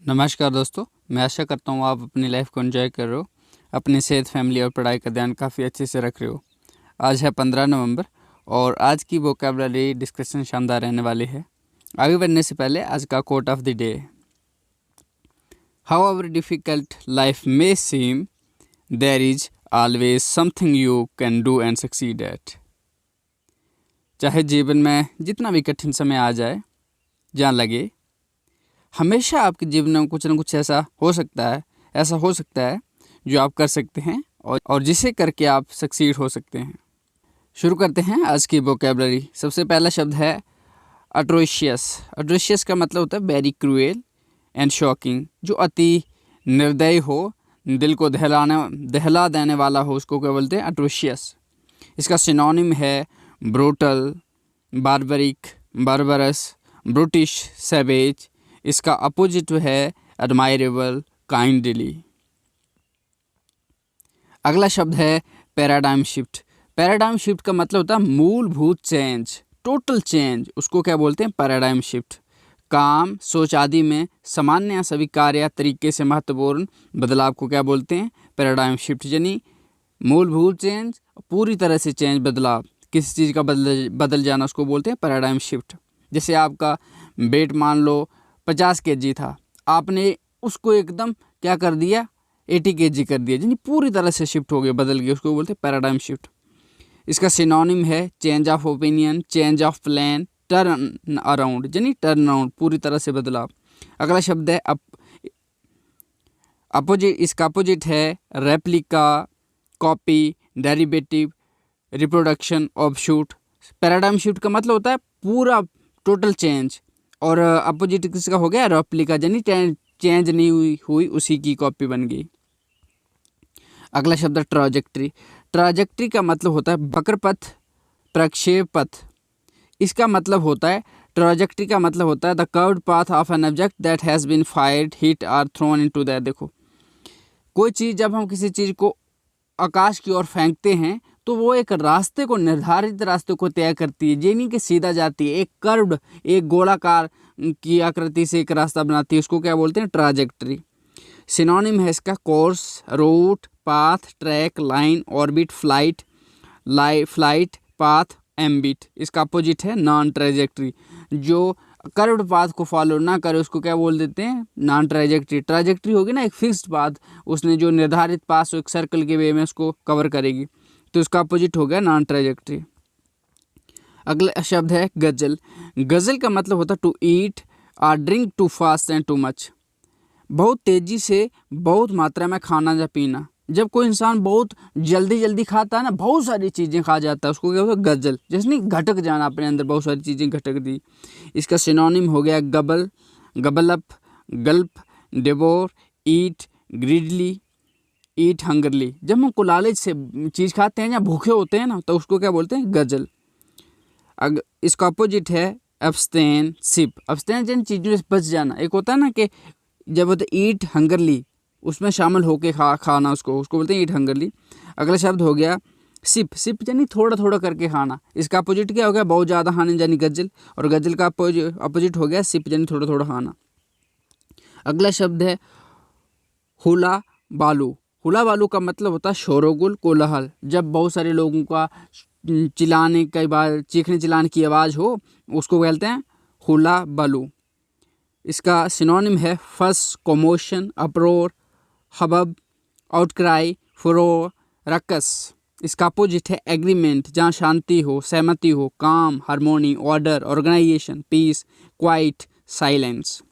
नमस्कार दोस्तों, मैं आशा करता हूँ आप अपनी लाइफ को एंजॉय कर रहे हो, अपनी सेहत, फैमिली और पढ़ाई का ध्यान काफ़ी अच्छे से रख रहे हो। आज है 15 नवंबर और आज की वोकैबुलरी डिस्कशन शानदार रहने वाली है। आगे बढ़ने से पहले आज का quote of the day. However difficult life may seem, there is always something you can do and succeed at. चाहे जीवन में जितना भी कठिन समय आ जाए, जहाँ लगे, हमेशा आपके जीवन में कुछ ना कुछ ऐसा हो सकता है जो आप कर सकते हैं और जिसे करके आप सक्सीड हो सकते हैं। शुरू करते हैं आज की वोकैबुलरी। सबसे पहला शब्द है अट्रोशियस। अट्रोशियस का मतलब होता है वेरी क्रूएल एंड शॉकिंग। जो अति निर्दयी हो, दिल को दहला देने वाला हो, उसको क्या बोलते हैं? अट्रोशियस। इसका सिनोनिम है ब्रूटल, बार्बरिक, बार्बरस, ब्रिटिश, सैवेज। इसका अपोजिट है एडमायरेबल, काइंडली। अगला शब्द है पैराडाइम शिफ्ट। पैराडाइम शिफ्ट का मतलब होता है मूलभूत चेंज, टोटल चेंज। उसको क्या बोलते हैं? Paradigm shift. काम, सोच आदि में सामान्य या स्वीकार्य या तरीके से महत्वपूर्ण बदलाव को क्या बोलते हैं? Paradigm shift. यानी मूलभूत चेंज, पूरी तरह से चेंज, बदलाव, किसी चीज़ का बदल जाना, उसको बोलते हैं पैराडाइम शिफ्ट। जैसे आपका वेट मान लो 50 kg था, आपने उसको एकदम क्या कर दिया? 80 kg कर दिया, यानी पूरी तरह से शिफ्ट हो गया, बदल गया, उसको बोलते हैं पैराडाइम शिफ्ट। इसका सिनोनिम है change of opinion, change of plan, turn around, यानी टर्न अराउंड, पूरी तरह से बदलाव। अगला शब्द है अपोजिट। इसका अपोजिट है replica, copy, derivative, reproduction, offshoot. Paradigm shift का मतलब होता है पूरा टोटल चेंज, और अपोजिट किसका हो गया? रेप्लिका, यानी चेंज नहीं हुई उसी की कॉपी बन गई। अगला शब्द है ट्रैजेक्टरी। ट्रैजेक्टरी का मतलब होता है वक्रपथ, प्रक्षेप पथ। इसका मतलब होता है ट्रैजेक्टरी का मतलब होता है the curved path of an object that has been fired, hit और थ्रोन इनटू दैट। देखो, कोई चीज़, जब हम किसी चीज़ को आकाश की ओर फेंकते हैं तो वो एक रास्ते को, निर्धारित रास्ते को तय करती है, ये नहीं कि सीधा जाती है। एक कर्व्ड, एक गोलाकार की आकृति से एक रास्ता बनाती है, उसको क्या बोलते हैं? ट्रैजेक्टरी। सिनोनिम है इसका course, route, path, track, line, orbit, flight, flight, path, ambit. इसका अपोजिट है नॉन ट्रैजेक्टरी। जो कर्व्ड पाथ को फॉलो ना करे उसको क्या बोल देते हैं? Non trajectory. ट्रैजेक्टरी होगी ना एक फिक्स्ड पाथ, उसने जो निर्धारित पाथ एक सर्कल के वे में उसको कवर करेगी, तो इसका अपोजिट हो गया नॉन ट्रैजेक्टरी। अगला शब्द है गजल। गजल का मतलब होता है टू ईट और drink to fast and too much. बहुत तेज़ी से, बहुत मात्रा में खाना या पीना। जब कोई इंसान बहुत जल्दी खाता है ना, बहुत सारी चीज़ें खा जाता है, उसको क्या होता है? गजल। जैसे नहीं, घटक जाना, अपने अंदर बहुत सारी चीज़ें घटक दी। इसका सिनोनिम हो गया गबल, गबलअप, गल्प, डिवोर, ईट, ग्रीडली, ईट हंगरली। जब हम लालच से चीज़ खाते हैं या भूखे होते हैं ना, तो उसको क्या बोलते हैं? गजल। इसका अपोजिट है एब्स्टेन, सिप। एब्स्टेन जिन चीज़ों से बच जाना। एक होता है ना कि जब होता है ईट हंगरली, उसमें शामिल होके खाना, उसको बोलते हैं ईट हंगरली। अगला शब्द हो गया सिप। सिप यानी थोड़ा थोड़ा करके खाना। इसका अपोजिट क्या हो गया? बहुत ज़्यादा खाना, यानी गजल। और गजल का अपोजिट हो गया सिप, यानी थोड़ा थोड़ा खाना। अगला शब्द है हुला बालू। हुला बालू का मतलब होता है शोरगुल, कोलाहल। जब बहुत सारे लोगों का चिल्लाने, कई बार चीखने चिल्लाने की आवाज़ हो, उसको कहते हैं हुला बालू। इसका सिनोनिम है फस, कॉमोशन, अप्रोर, हबब, आउटक्राई, फुरोर, रक्स। इसका अपोजिट है एग्रीमेंट, जहाँ शांति हो, सहमति हो, calm, harmony, order, organisation, peace, quiet, silence.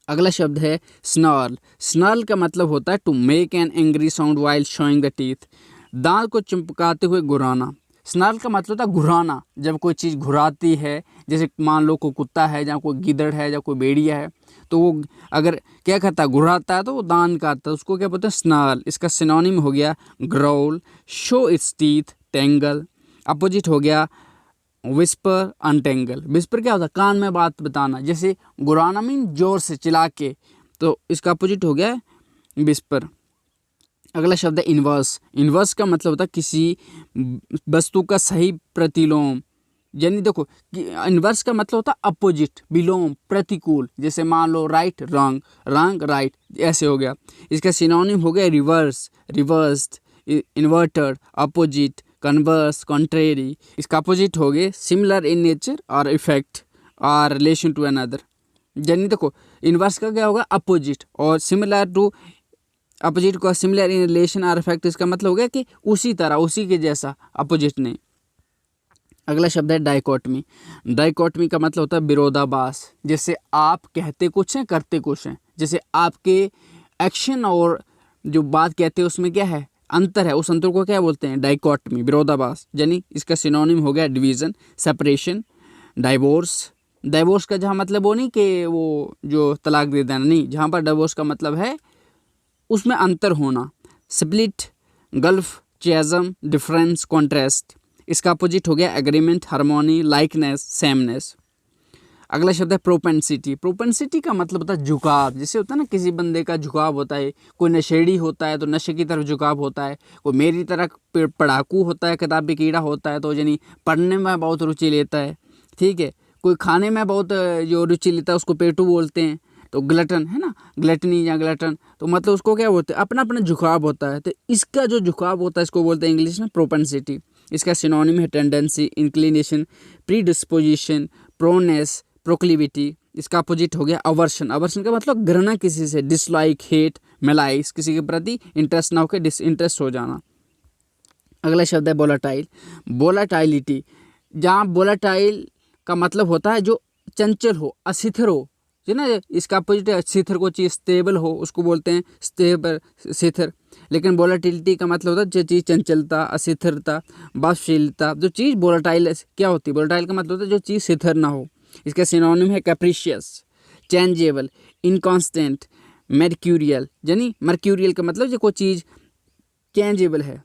अगला शब्द है स्नर्ल। स्नर्ल का मतलब होता है to make an angry sound while showing the teeth. दांत को चिपकाते हुए घुराना। स्नर्ल का मतलब होता है घुराना। जब कोई चीज़ घुराती है, जैसे मान लो कोई कुत्ता है, या कोई गिद्धड़ है, या कोई भेड़िया है, तो वो अगर क्या करता है? घुराता है, तो वो दांत काटता है, उसको क्या बोलते हैं? स्नर्ल। इसका सिनोनिम हो गया growl, show it's teeth, tangle. Opposite हो गया विस्पर, अनटेंगल। विस्पर क्या होता है? कान में बात बताना। जैसे गुराना मीन जोर से चिल्ला के, तो इसका अपोजिट हो गया विस्पर। अगला शब्द है इन्वर्स। इन्वर्स का मतलब होता है किसी वस्तु का सही प्रतिलोम, यानी देखो इन्वर्स का मतलब होता है अपोजिट, विलोम, प्रतिकूल। जैसे मान लो राइट रॉन्ग, रॉन्ग राइट, ऐसे हो गया। इसका सिनोनिम हो गया reverse, reversed, inverted, opposite, converse, contrary. इसका अपोजिट हो गए सिमिलर इन नेचर और इफेक्ट और रिलेशन टू अनदर। यानी देखो इन्वर्स का क्या होगा अपोजिट, और सिमिलर टू अपोजिट को सिमिलर इन रिलेशन और इफेक्ट, इसका मतलब हो गया कि उसी तरह, उसी के जैसा, अपोजिट नहीं। अगला शब्द है डाइकोटमी। डाइकोटमी का मतलब होता है विरोधाभास। जैसे आप कहते कुछ हैं, करते कुछ हैं। जैसे आपके एक्शन और जो बात कहते हैं उसमें क्या है, अंतर है, उस अंतर को क्या बोलते हैं, डाइकोटमी, विरोधाभास। यानी इसका सिनोनिम हो गया डिवीज़न, सेपरेशन, डाइवोर्स। डाइवोर्स का जहाँ मतलब वो नहीं कि वो जो तलाक दे देना, नहीं, जहाँ पर डाइवोर्स का मतलब है उसमें अंतर होना। Split, gulf, chasm, difference, contrast. इसका अपोजिट हो गया एग्रीमेंट, हार्मोनी, लाइकनेस, सेमनेस। अगला शब्द है प्रोपेंसिटी। प्रोपेंसिटी का मतलब होता है झुकाव। जैसे होता है ना किसी बंदे का झुकाव होता है, कोई नशेड़ी होता है तो नशे की तरफ झुकाव होता है, कोई मेरी तरह पढ़ाकू होता है, किताबी कीड़ा होता है तो यानी पढ़ने में बहुत रुचि लेता है, ठीक है। कोई खाने में बहुत जो रुचि लेता है उसको पेटू बोलते हैं। तो ग्लटन है ना, ग्लटनी या ग्लटन, तो मतलब उसको क्या बोलते हैं, अपना अपना झुकाव होता है। तो इसका जो झुकाव होता है इसको बोलते हैं इंग्लिश में प्रोपेंसिटी। इसका सिनोनिम है tendency, inclination, predisposition, proneness, proclivity. इसका अपोजिट हो गया अवर्शन। अवर्शन का मतलब घृणा किसी से, डिसलाइक, हेट, मेलाइस, किसी के प्रति इंटरेस्ट ना होकर डिसइंटरेस्ट हो जाना। अगला शब्द है वोलाटाइल। वोलाटाइलिटी, जहाँ वोलाटाइल का मतलब होता है जो चंचल हो, अस्थिर हो, है ना। इसका अपोजिट है स्थिर, को चीज़ स्टेबल हो उसको बोलते हैं स्टेबल, स्थिर। लेकिन वोलाटिलिटी का मतलब होता है जो चीज़ चंचलता, अस्थिरता, वाष्पशीलता। जो चीज़ वोलाटाइल क्या होती है, वोलाटाइल का मतलब होता है जो चीज़ स्थिर ना हो। इसका सिनोनिम है कैप्रिशियस, चेंजेबल, इनकॉन्स्टेंट, मर्क्यूरियल। यानी मर्क्यूरियल का मतलब जो कोई चीज़ चेंजेबल है।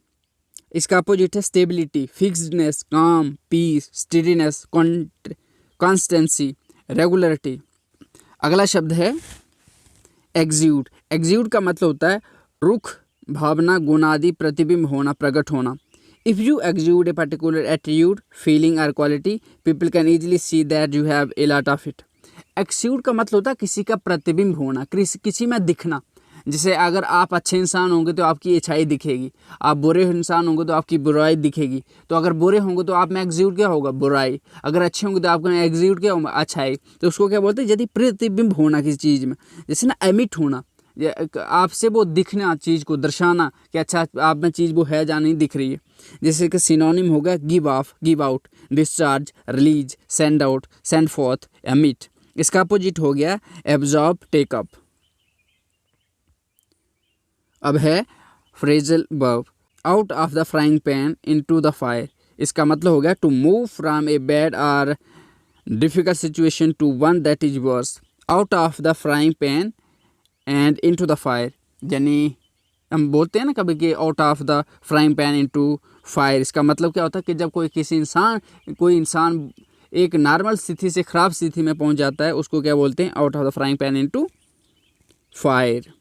इसका अपोजिट है स्टेबिलिटी, फिक्सडनेस, काम, पीस, स्टेडीनेस, कॉन्स्टेंसी, रेगुलरिटी। अगला शब्द है एग्ज्यूड। एग्ज्यूड का मतलब होता है रुख, भावना, गुण आदि प्रतिबिंब होना, प्रकट होना। If you exude a particular attitude, feeling or quality, people can easily see that you have a lot of it. एक्स्यूड का मतलब होता है किसी का प्रतिबिंब होना, किसी में दिखना। जैसे अगर आप अच्छे इंसान होंगे तो आपकी अच्छाई दिखेगी, आप बुरे इंसान होंगे तो आपकी बुराई दिखेगी। तो अगर बुरे होंगे तो आप में एक्ज्यूड क्या होगा, बुराई। अगर अच्छे होंगे तो आपका एक्ज्यूड क्या होगा, अच्छाई। तो उसको क्या बोलते हैं, यदि प्रतिबिंब होना किसी चीज़ में, जैसे ना एमिट होना, आपसे वो दिखना, चीज़ को दर्शाना कि अच्छा आप में चीज़ वो है या नहीं दिख रही है। जैसे कि सिनोनिम होगा give off, give out, discharge, release, send out, send forth, emit. इसका अपोजिट हो गया एब्जॉर्ब, टेक अप। अब है phrasal verb, out of the frying pan into the fire. इसका मतलब हो गया to move from a bad और difficult situation to one that is worse. Out of the frying pan and into the fire, यानी हम बोलते हैं ना कभी कि out of the frying pan into fire. इसका मतलब क्या होता है कि जब कोई इंसान एक नॉर्मल स्थिति से ख़राब स्थिति में पहुंच जाता है उसको क्या बोलते हैं, out of the frying pan into fire.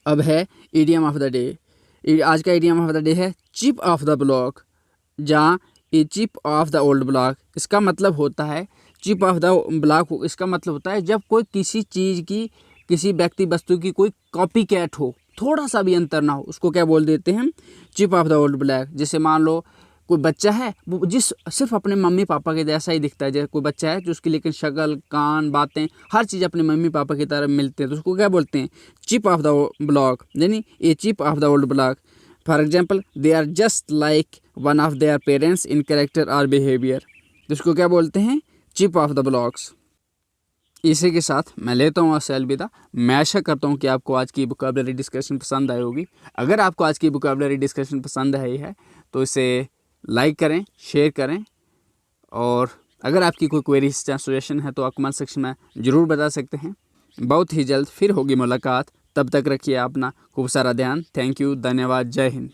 अब है इडियम ऑफ द डे। आज का इडियम ऑफ द डे है चिप ऑफ द ब्लॉक, जहाँ ये chip off the old block. इसका मतलब होता है चिप ऑफ द ब्लॉक, इसका मतलब होता है जब कोई किसी चीज़ की, किसी व्यक्ति वस्तु की कोई कॉपी कैट हो, थोड़ा सा भी अंतर ना हो, उसको क्या बोल देते हैं, chip off the old block. जैसे मान लो कोई बच्चा है वो सिर्फ अपने मम्मी पापा के जैसा ही दिखता है। जैसे कोई बच्चा है जो उसकी लेकिन शक्ल, कान, बातें, हर चीज़ अपने मम्मी पापा की तरह मिलते हैं, तो उसको क्या बोलते हैं, चिप ऑफ द ब्लॉक। यानी ये chip off the old block. For example, they are just like one of their parents in character और बिहेवियर। तो उसको क्या बोलते हैं, चिप ऑफ द ब्लॉक्स। इसी के साथ मैं लेता हूँ आपसे अलविदा। मैं आशा करता हूँ कि आपको आज की वोकैबुलरी डिस्कशन पसंद आई होगी। अगर आपको आज की वोकैबुलरी डिस्कशन पसंद आई है तो इसे लाइक करें, शेयर करें, और अगर आपकी कोई क्वेरीज या सजेशन है तो आप कमेंट सेक्शन में ज़रूर बता सकते हैं। बहुत ही जल्द फिर होगी मुलाकात, तब तक रखिए अपना खूब सारा ध्यान। थैंक यू, धन्यवाद, जय हिंद।